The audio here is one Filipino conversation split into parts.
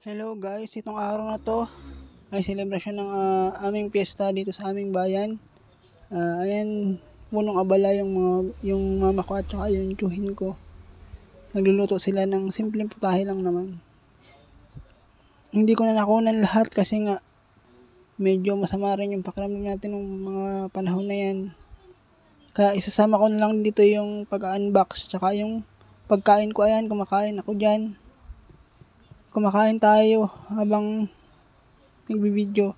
Hello guys, itong araw na to ay selebrasyon ng aming piyesta dito sa aming bayan. Ayan, punong abala yung mama ko at saka yung tiyuhin ko. Nagluluto sila ng simpleng putahe lang naman. Hindi ko na nakunan lahat kasi nga medyo masama rin yung pakiramdam natin ng mga panahon na yan. Kaya isasama ko na lang dito yung pag-unbox tsaka yung pagkain ko. Ayan, kumakain ako dyan. Kumakain tayo habang nagbibideo.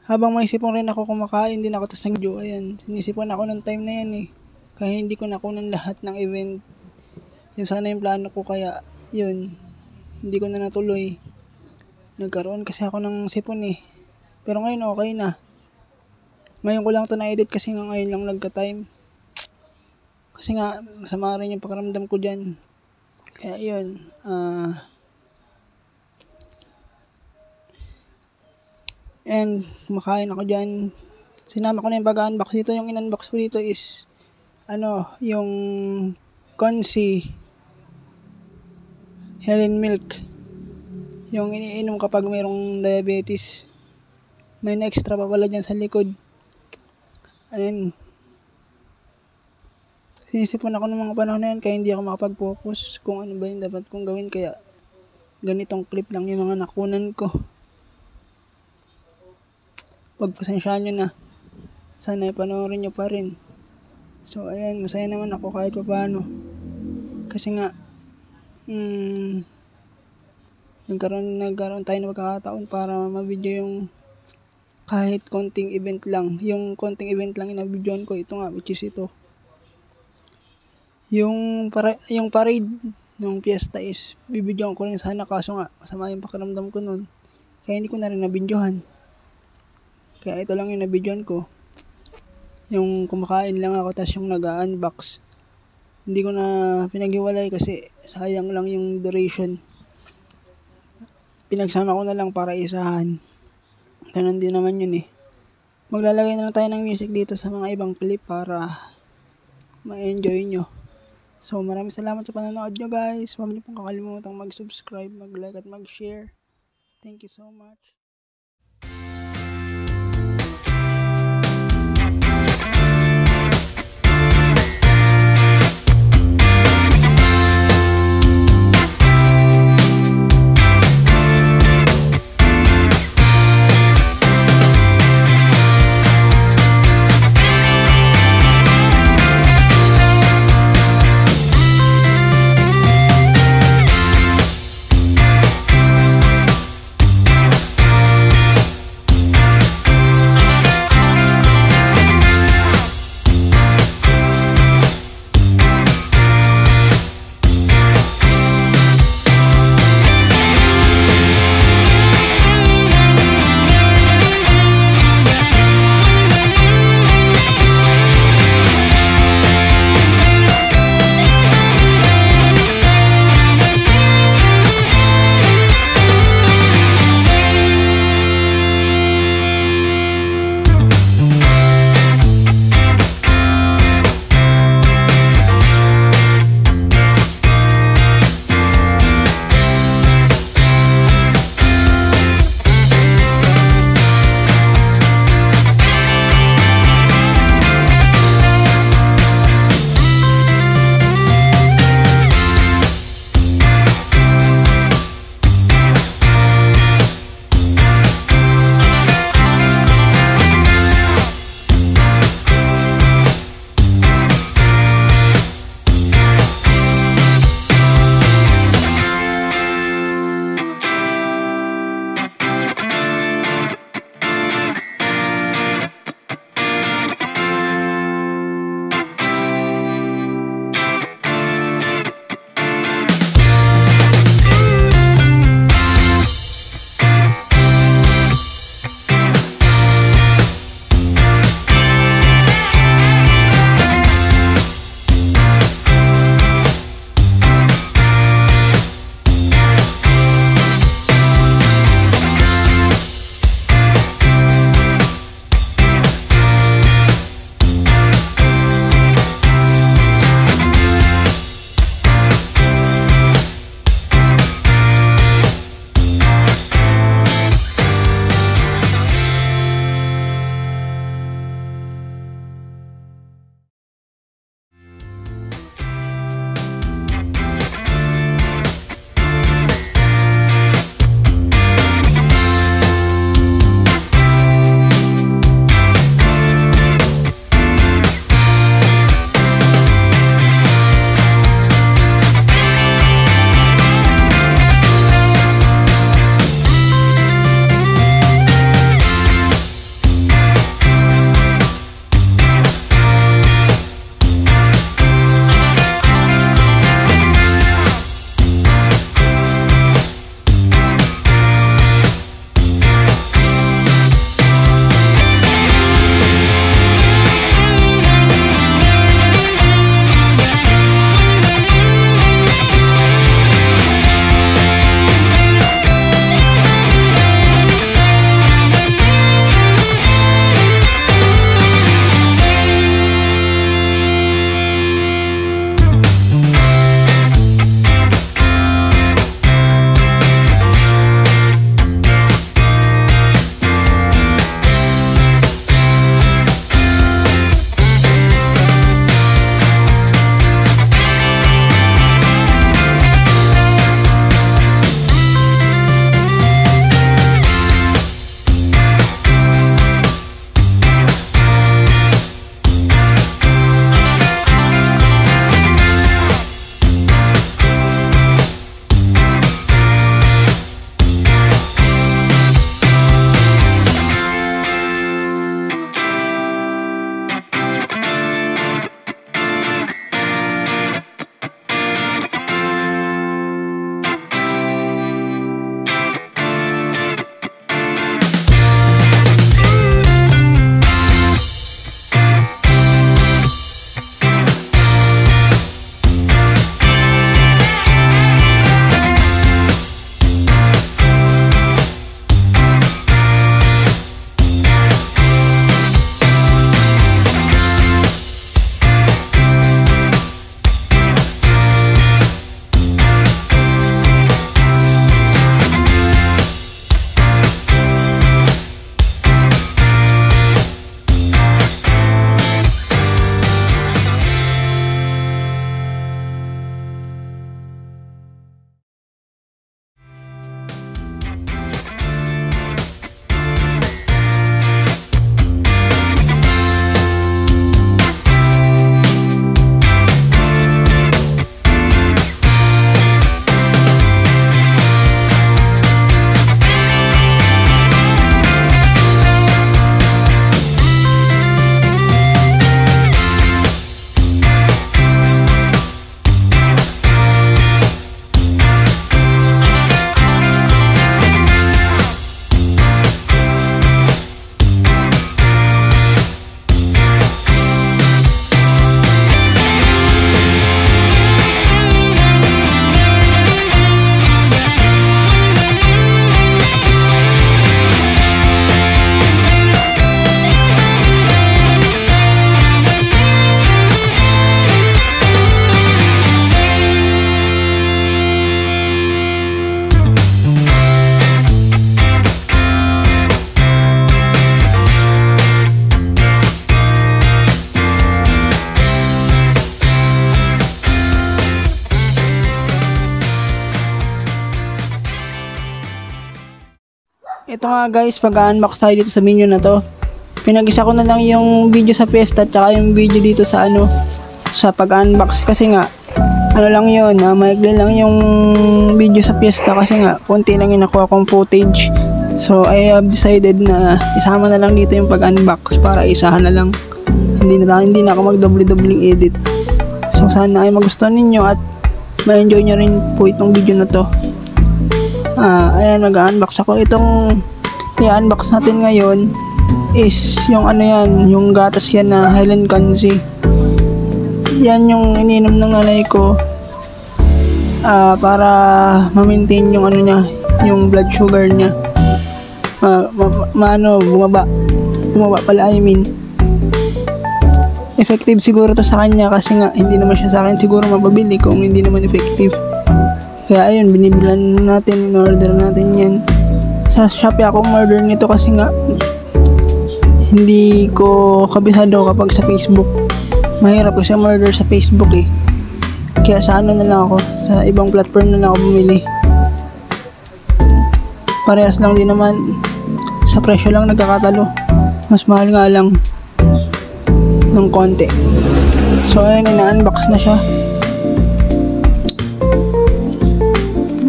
Habang may sipon rin ako kumakain din ako tas nag-video. Ayan, sinisipon ako ng time na yan eh. Kaya hindi ko nakunan lahat ng event. Yun sana yung plano ko kaya yun. Hindi ko na natuloy. Nagkaroon kasi ako ng sipon eh. Pero ngayon okay na. Ngayon ko lang to na-edit kasi nga ngayon lang nagka-time. Kasi nga masama rin yung pakiramdam ko dyan. Kaya yun, and kumakain ako dyan. Sinama ko na yung pag-unbox dito. Yung in-unbox ko dito is yung Consi Helen Milk. Yung iniinom kapag mayroong diabetes. May extra pa pala dyan sa likod. Ayan. Sinisipon ako ng mga panahon na yan kaya hindi ako makapag-focus kung ano ba yung dapat kong gawin. Kaya ganitong clip lang yung mga nakunan ko. Pagpasensyaan nyo na. Sana ipanoorin nyo pa rin. So ayan, masaya naman ako kahit pa paano. Kasi nga nagkaroon tayo ng pagkakataon para ma-video yung kahit konting event lang. Yung konting event lang na-videoan ko. Ito nga, which is ito. Yung parade ng piyesta is bibidyoan ko rin sana kaso nga masama yung pakiramdam ko nun. Kaya hindi ko na rin nabidyohan. Kaya ito lang yung nabidyoan ko. Yung kumakain lang ako tas yung nag-unbox. Hindi ko na pinaghiwalay kasi sayang lang yung duration. Pinagsama ko na lang para isahan. Ganun din naman yun eh. Maglalagay na lang tayo ng music dito sa mga ibang clip para ma-enjoy nyo. So maraming salamat sa panonood nyo guys. Huwag nyo pong kakalimutang mag-subscribe, mag-like at mag-share. Thank you so much. ito nga guys, pag-unbox tayo dito sa menu na to. Pinag-isa ko na lang yung video sa Fiesta at saka yung video dito sa sa pag-unbox kasi nga lang yun, maigli lang yung video sa Fiesta kasi nga konti lang yung nakuha kong footage. So I have decided na isama na lang dito yung pag-unbox para isahan na lang. Hindi na ako mag-doble-dobling edit. So sana ay magustuhan ninyo at ma-enjoy nyo rin po itong video na to. Ayan, mag-unbox ako. Itong i-unbox natin ngayon is yung yung gatas yan na Highland Kanzi. Yan yung ininom ng nanay ko para ma-maintain yung yung blood sugar niya. Bumaba pala, I mean. Effective siguro to sa kanya kasi nga hindi naman siya sa akin siguro mababili kung hindi naman effective. Kaya ayun, binibilan natin, in-order natin yan. Sa Shopee ako order nito kasi nga hindi ko kabisado kapag sa Facebook. Mahirap kasi order sa Facebook eh. Kaya sa na lang ako, sa ibang platform na lang ako bumili. Parehas lang din naman, sa presyo lang nagkakatalo. Mas mahal nga lang ng konti. So ayun, ina-unbox na siya.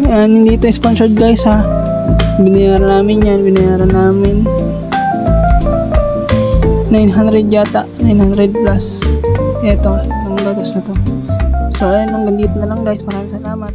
Ayan, hindi ito sponsored guys ha. Binayaran namin 900 yata, 900 plus. Ito, ang gatas na to. So ayun, hanggang dito na lang guys. Maraming salamat.